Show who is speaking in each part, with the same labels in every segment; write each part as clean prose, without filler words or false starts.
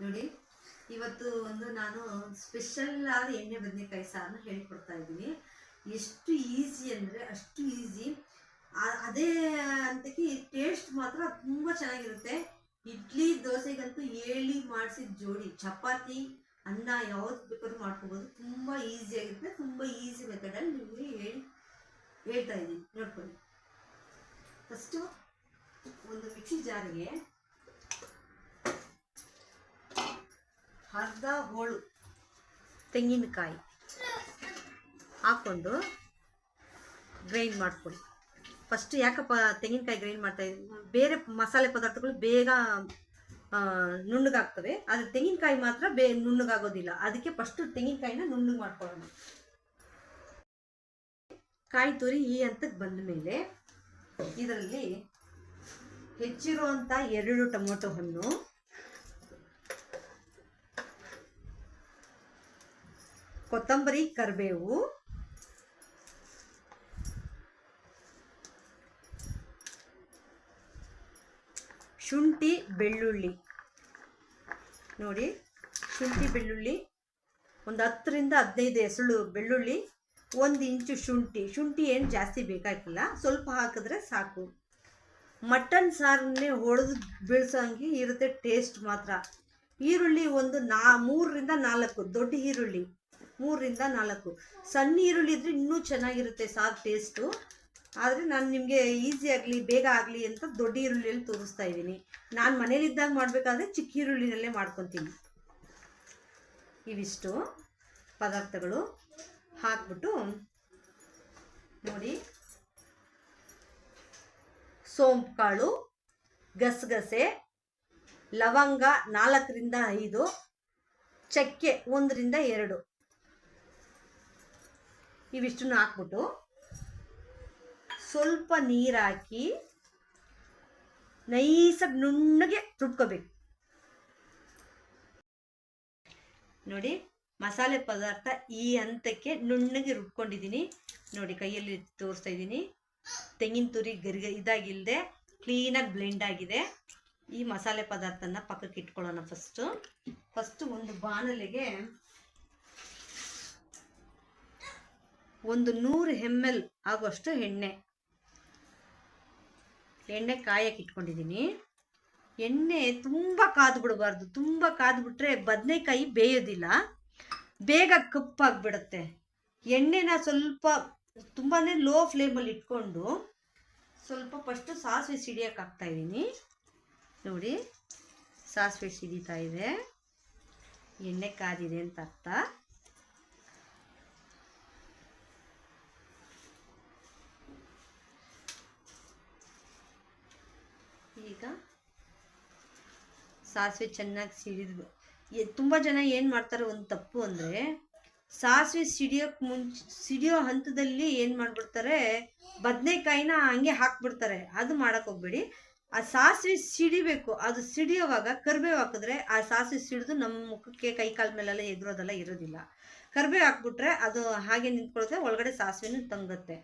Speaker 1: ನೋಡಿ, ಇವತ್ತು ಒಂದು ನಾನು ಸ್ಪೆಷಲ್ ಆದ ಎಣ್ಣೆ ಬದನೆಕಾಯಿ ಸಾರನ್ನ ಹೇಳ್ಕೊಡ್ತಾ ಇದ್ದೀನಿ. ಎಷ್ಟು ಈಸಿ ಅಂದರೆ ಅಷ್ಟು ಈಸಿ. ಅದೇ ಅಂತಕ್ಕೆ ಟೇಸ್ಟ್ ಮಾತ್ರ ತುಂಬ ಚೆನ್ನಾಗಿರುತ್ತೆ. ಇಡ್ಲಿ ದೋಸೆಗಂತೂ ಹೇಳಿ ಮಾಡಿಸಿದ ಜೋಡಿ. ಚಪಾತಿ ಅನ್ನ ಯಾವ್ದು ಬೇಕಾದ್ರೂ ಮಾಡ್ಕೋಬೋದು. ತುಂಬ ಈಸಿಯಾಗಿರುತ್ತೆ. ತುಂಬ ಈಸಿ ಮೆಥಡಲ್ಲಿ ನಿಮಗೆ ಹೇಳ್ತಾ ಇದ್ದೀನಿ, ನೋಡ್ಕೊಳ್ಳಿ. ಫಸ್ಟು ಒಂದು ಮಿಕ್ಸಿ ಜಾರಿಗೆ ಅರ್ಧ ಹೋಳು ತೆಂಗಿನಕಾಯಿ ಹಾಕ್ಕೊಂಡು ಗ್ರೈಂಡ್ ಮಾಡ್ಕೊಳ್ಳಿ. ಫಸ್ಟ್ ಯಾಕಪ್ಪ ತೆಂಗಿನಕಾಯಿ ಗ್ರೈಂಡ್ ಮಾಡ್ತಾಯಿದ್ದೀನಿ, ಬೇರೆ ಮಸಾಲೆ ಪದಾರ್ಥಗಳು ಬೇಗ ನುಣ್ಣಗಾಗ್ತವೆ, ಆದರೆ ತೆಂಗಿನಕಾಯಿ ಮಾತ್ರ ನುಣ್ಣಗಾಗೋದಿಲ್ಲ. ಅದಕ್ಕೆ ಫಸ್ಟು ತೆಂಗಿನಕಾಯಿನ ನುಣ್ಣಗೆ ಮಾಡ್ಕೊಳ್ಳೋಣ. ಕಾಯಿ ತುರಿ ಈ ಹಂತಕ್ಕೆ ಬಂದ ಮೇಲೆ ಇದರಲ್ಲಿ ಹೆಚ್ಚಿರುವಂಥ 2 ಟೊಮೊಟೊ ಹಣ್ಣು, ಕೊತ್ತಂಬರಿ, ಕರಿಬೇವು, ಶುಂಠಿ, ಬೆಳ್ಳುಳ್ಳಿ. ನೋಡಿ, ಶುಂಠಿ ಬೆಳ್ಳುಳ್ಳಿ ಒಂದು 10 ರಿಂದ 15 ಎಸಳು ಬೆಳ್ಳುಳ್ಳಿ, 1 ಇಂಚು ಶುಂಠಿ ಏನು ಜಾಸ್ತಿ ಬೇಕಾಗಿಲ್ಲ, ಸ್ವಲ್ಪ ಹಾಕಿದ್ರೆ ಸಾಕು. ಮಟನ್ ಸಾರನ್ನೇ ಹೊಡೆದು ಬೀಳ್ಸೋಂಗೆ ಇರುತ್ತೆ ಟೇಸ್ಟ್ ಮಾತ್ರ. ಈರುಳ್ಳಿ ಒಂದು 3 ರಿಂದ 4 ದೊಡ್ಡ ಈರುಳ್ಳಿ, 3 ರಿಂದ 4. ಸಣ್ಣ ಈರುಳ್ಳಿ ಇದ್ರೆ ಇನ್ನೂ ಚೆನ್ನಾಗಿರುತ್ತೆ ಸಾರು ಟೇಸ್ಟು. ಆದರೆ ನಾನು ನಿಮಗೆ ಈಸಿ ಆಗಲಿ ಬೇಗ ಆಗಲಿ ಅಂತ ದೊಡ್ಡ ಈರುಳ್ಳಿಯಲ್ಲಿ ತೋರಿಸ್ತಾ ಇದ್ದೀನಿ. ನಾನು ಮನೇಲಿದ್ದಾಗ ಮಾಡಬೇಕಾದ್ರೆ ಚಿಕ್ಕ ಈರುಳ್ಳಿನಲ್ಲೇ ಮಾಡ್ಕೊತೀನಿ. ಇವಿಷ್ಟು ಪದಾರ್ಥಗಳು ಹಾಕ್ಬಿಟ್ಟು ನೋಡಿ, ಸೋಂಪು ಕಾಳು, ಗಸಗಸೆ, ಲವಂಗ 4 ರಿಂದ 5, ಚಕ್ಕೆ 1 ರಿಂದ 2, ಇವಿಷ್ಟನ್ನು ಹಾಕ್ಬಿಟ್ಟು ಸ್ವಲ್ಪ ನೀರು ಹಾಕಿ ನೈಸಾಗಿ ನುಣ್ಣಗೆ ರುಬ್ಕೋಬೇಕು. ನೋಡಿ, ಮಸಾಲೆ ಪದಾರ್ಥ ಈ ಹಂತಕ್ಕೆ ನುಣ್ಣಗೆ ರುಬ್ಕೊಂಡಿದ್ದೀನಿ. ನೋಡಿ, ಕೈಯಲ್ಲಿ ತೋರಿಸ್ತಾ ಇದ್ದೀನಿ. ತೆಂಗಿನ ತುರಿ ಇದಾಗಿಲ್ಲದೆ ಕ್ಲೀನಾಗಿ ಬ್ಲೆಂಡ್ ಆಗಿದೆ. ಈ ಮಸಾಲೆ ಪದಾರ್ಥನ ಪಕ್ಕಕ್ಕೆ ಇಟ್ಕೊಳ್ಳೋಣ. ಫಸ್ಟು ಒಂದು ಬಾಣಲೆಗೆ ಒಂದು 100 ml ಆಗುವಷ್ಟು ಎಣ್ಣೆ ಕಾಯಕ್ಕೆ ಇಟ್ಕೊಂಡಿದ್ದೀನಿ. ಎಣ್ಣೆ ತುಂಬ ಕಾದು ಬಿಡಬಾರ್ದು. ತುಂಬ ಕಾದು ಬಿಟ್ರೆ ಬದನೆಕಾಯಿ ಬೇಯೋದಿಲ್ಲ, ಬೇಗ ಕಪ್ಪಾಗಿಬಿಡುತ್ತೆ. ಎಣ್ಣೆನ ಸ್ವಲ್ಪ ತುಂಬಾ ಲೋ ಫ್ಲೇಮಲ್ಲಿ ಇಟ್ಕೊಂಡು ಸ್ವಲ್ಪ ಫಸ್ಟು ಸಾಸಿವೆ ಸಿಡಿಯೋಕೆ ಹಾಕ್ತಾಯಿದ್ದೀನಿ. ನೋಡಿ, ಸಾಸಿವೆ ಸಿಡಿತಾ ಇದೆ, ಎಣ್ಣೆ ಕಾದಿದೆ ಅಂತ ಅರ್ಥ. ಈಗ ಸಾಸಿವೆ ಚೆನ್ನಾಗಿ ತುಂಬ ಜನ ಏನು ಮಾಡ್ತಾರೆ, ಒಂದು ತಪ್ಪು ಅಂದರೆ ಸಾಸಿವೆ ಸಿಡಿಯೋ ಹಂತದಲ್ಲಿ ಏನು ಮಾಡಿಬಿಡ್ತಾರೆ, ಬದನೆಕಾಯಿನ ಹಂಗೆ ಹಾಕ್ಬಿಡ್ತಾರೆ. ಅದು ಮಾಡೋಕ್ಕೆ ಹೋಗ್ಬೇಡಿ. ಆ ಸಾಸಿವೆ ಸಿಡಿಬೇಕು. ಅದು ಸಿಡಿಯೋವಾಗ ಕರಿಬೇವು ಹಾಕಿದ್ರೆ ಆ ಸಾಸಿವೆ ಸಿಡಿದು ನಮ್ಮ ಮುಖಕ್ಕೆ ಕೈ ಕಾಲ ಮೇಲೆಲ್ಲ ಎದುರೋದೆಲ್ಲ ಇರೋದಿಲ್ಲ. ಕರಿಬೇವು ಹಾಕ್ಬಿಟ್ರೆ ಅದು ಹಾಗೆ ನಿಂತ್ಕೊಳುತ್ತೆ, ಒಳಗಡೆ ಸಾಸಿವೆನೂ ತಂಗುತ್ತೆ.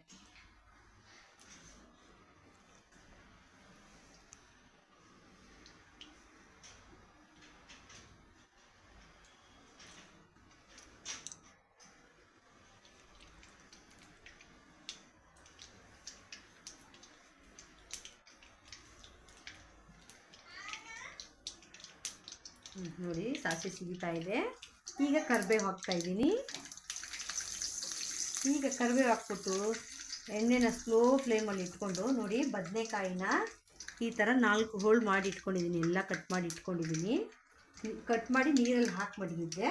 Speaker 1: ನೋಡಿ, ಸಾಸಿವೆ ಸಿಡಿತಾ ಇದೆ. ಈಗ ಕರಿಬೇವು ಹಾಕ್ತಾ ಇದ್ದೀನಿ. ಈಗ ಕರಿಬೇವು ಹಾಕ್ಬಿಟ್ಟು ಎಣ್ಣೆನ ಸ್ಲೋ ಫ್ಲೇಮಲ್ಲಿ ಇಟ್ಕೊಂಡು ನೋಡಿ, ಬದನೆಕಾಯಿನ ಈ ಥರ 4 ಹೋಳು ಮಾಡಿ ಇಟ್ಕೊಂಡಿದ್ದೀನಿ. ಎಲ್ಲ ಕಟ್ ಮಾಡಿ ಇಟ್ಕೊಂಡಿದ್ದೀನಿ. ಕಟ್ ಮಾಡಿ ನೀರಲ್ಲಿ ಹಾಕಿ ಮಡಗಿದ್ದೆ.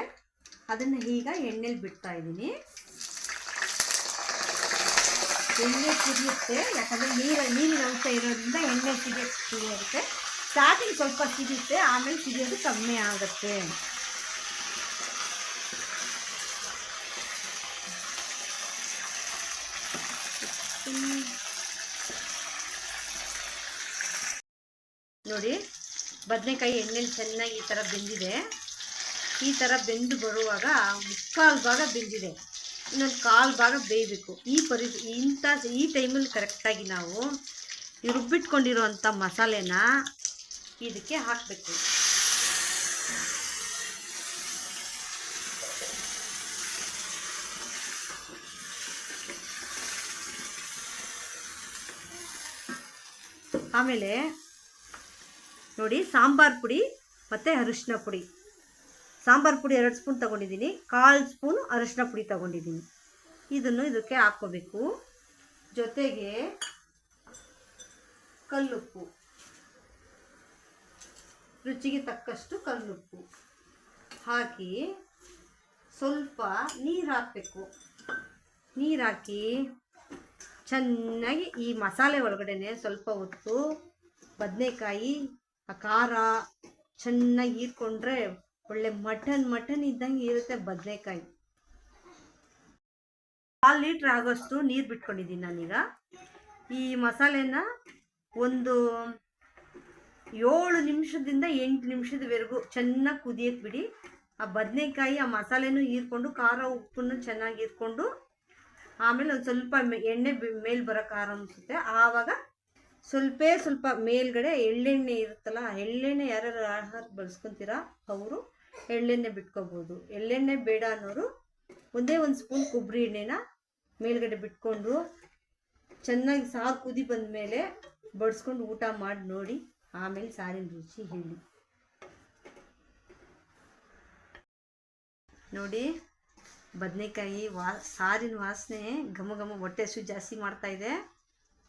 Speaker 1: ಅದನ್ನು ಈಗ ಎಣ್ಣೆಲಿ ಬಿಡ್ತಾ ಇದ್ದೀನಿ. ಎಣ್ಣೆ ಸಿಡಿಯುತ್ತೆ, ಯಾಕಂದರೆ ನೀರಿನ ಅಂಶ ಇರೋದ್ರಿಂದ ಎಣ್ಣೆ ಸಿಡಿಯುತ್ತೆ. ಸ್ಟಾರ್ಟಿಂಗ್ ಸ್ವಲ್ಪ ಸಿಡಿಯುತ್ತೆ, ಆಮೇಲೆ ಸಿಡಿಯೋದು ಕಮ್ಮಿ ಆಗುತ್ತೆ. ನೋಡಿ, ಬದನೆಕಾಯಿ ಎಣ್ಣೆಲಿ ಚೆನ್ನಾಗಿ ಈ ಥರ ಬೆಂದಿದೆ. ಈ ಥರ ಬೆಂದು ಬರುವಾಗ 3/4 ಭಾಗ ಬೆಂದಿದೆ, ಇನ್ನೊಂದು 1/4 ಭಾಗ ಬೇಯಬೇಕು. ಈ ಟೈಮಲ್ಲಿ ಕರೆಕ್ಟಾಗಿ ನಾವು ರುಬ್ಬಿಟ್ಕೊಂಡಿರೋವಂಥ ಮಸಾಲೆನ ಇದಕ್ಕೆ ಹಾಕಬೇಕು. ಆಮೇಲೆ ನೋಡಿ ಸಾಂಬಾರು ಪುಡಿ ಮತ್ತು ಅರಿಶಿನ ಪುಡಿ. ಸಾಂಬಾರು ಪುಡಿ 2 ಸ್ಪೂನ್ ತೊಗೊಂಡಿದ್ದೀನಿ, 1/4 ಸ್ಪೂನು ಅರಿಶಿನ ಪುಡಿ ತೊಗೊಂಡಿದ್ದೀನಿ. ಇದನ್ನು ಇದಕ್ಕೆ ಹಾಕ್ಕೋಬೇಕು. ಜೊತೆಗೆ ಕಲ್ಲುಪ್ಪು, ರುಚಿಗೆ ತಕ್ಕಷ್ಟು ಕಲ್ಲುಪ್ಪು ಹಾಕಿ ಸ್ವಲ್ಪ ನೀರು ಹಾಕಬೇಕು. ನೀರು ಹಾಕಿ ಚೆನ್ನಾಗಿ ಈ ಮಸಾಲೆ ಒಳಗಡೆನೆ ಸ್ವಲ್ಪ ಹೊತ್ತು ಬದನೆಕಾಯಿ ಆ ಖಾರ ಚೆನ್ನಾಗಿ ಹೀರ್ಕೊಂಡ್ರೆ ಒಳ್ಳೆ ಮಟನ್ ಇದ್ದಂಗೆ ಇರುತ್ತೆ ಬದನೆಕಾಯಿ. 1/2 ಲೀಟ್ರ್ ಆಗೋಷ್ಟು ನೀರು ಬಿಟ್ಕೊಂಡಿದ್ದೀನಿ ನಾನೀಗ. ಈ ಮಸಾಲೆನ ಒಂದು 7 ನಿಮಿಷದಿಂದ 8 ನಿಮಿಷದವರೆಗೂ ಚೆನ್ನಾಗಿ ಕುದಿಯಕ್ಕೆ ಬಿಡಿ. ಆ ಬದನೆಕಾಯಿ ಆ ಮಸಾಲೆನೂ ಹೀರ್ಕೊಂಡು ಖಾರ ಉಪ್ಪನ್ನು ಚೆನ್ನಾಗಿ ಹೀರ್ಕೊಂಡು ಆಮೇಲೆ ಒಂದು ಸ್ವಲ್ಪ ಎಣ್ಣೆ ಮೇಲೆ ಬರೋಕೆ ಆರಂಭಿಸುತ್ತೆ. ಆವಾಗ ಸ್ವಲ್ಪ ಮೇಲ್ಗಡೆ ಎಳ್ಳೆಣ್ಣೆ ಇರುತ್ತಲ್ಲ, ಎಳ್ಳೆಣ್ಣೆ ಯಾರ್ಯಾರು ಆಹಾರ ಬಳಸ್ಕೊತೀರಾ ಅವರು ಎಳ್ಳೆಣ್ಣೆ ಬಿಟ್ಕೋಬೋದು. ಎಳ್ಳೆಣ್ಣೆ ಬೇಡ ಅನ್ನೋರು ಒಂದೇ 1 ಸ್ಪೂನ್ ಕೊಬ್ಬರಿ ಎಣ್ಣೆನ ಮೇಲ್ಗಡೆ ಬಿಟ್ಕೊಂಡು ಚೆನ್ನಾಗಿ ಸಾರು ಕುದಿ ಬಂದ ಮೇಲೆ ಬಡಿಸ್ಕೊಂಡು ಊಟ ಮಾಡಿ ನೋಡಿ. ಆಮೇಲೆ ಸಾರಿನ ರುಚಿ ಹೇಳಿ. ನೋಡಿ ಬದನೆಕಾಯಿ ಸಾರಿನ ವಾಸನೆ ಘಮ ಘಮ ಹೊಟ್ಟೆ ಹಸು ಜಾಸ್ತಿ ಮಾಡ್ತಾ ಇದೆ,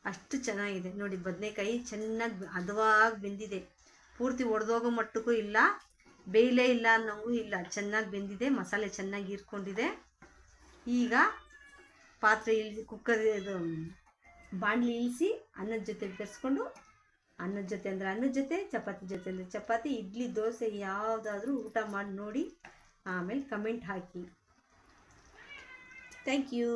Speaker 1: ಅಷ್ಟು ಚೆನ್ನಾಗಿದೆ. ನೋಡಿ ಬದನೆಕಾಯಿ ಚೆನ್ನಾಗಿ ಹದವಾಗಿ ಬೆಂದಿದೆ, ಪೂರ್ತಿ ಒಡೆದೋಗೋ ಮಟ್ಟಕ್ಕೂ ಇಲ್ಲ, ಬೇಯಲೇ ಇಲ್ಲ ಅನ್ನೋಂಗೂ ಇಲ್ಲ, ಚೆನ್ನಾಗಿ ಬೆಂದಿದೆ, ಮಸಾಲೆ ಚೆನ್ನಾಗಿ ಹೀರ್ಕೊಂಡಿದೆ. ಈಗ ಪಾತ್ರೆ ಇದು ಬಾಣಲಿ ಇಳಿಸಿ ಅನ್ನದ ಜೊತೆ ಬೆರೆಸ್ಕೊಂಡು, ಅನ್ನದ ಜೊತೆ ಅಂದರೆ ಅನ್ನದ ಜೊತೆ, ಚಪಾತಿ ಜೊತೆ ಅಂದರೆ ಚಪಾತಿ, ಇಡ್ಲಿ ದೋಸೆ ಯಾವುದಾದ್ರೂ ಊಟ ಮಾಡಿ ನೋಡಿ. ಆಮೇಲೆ ಕಮೆಂಟ್ ಹಾಕಿ. Thank you.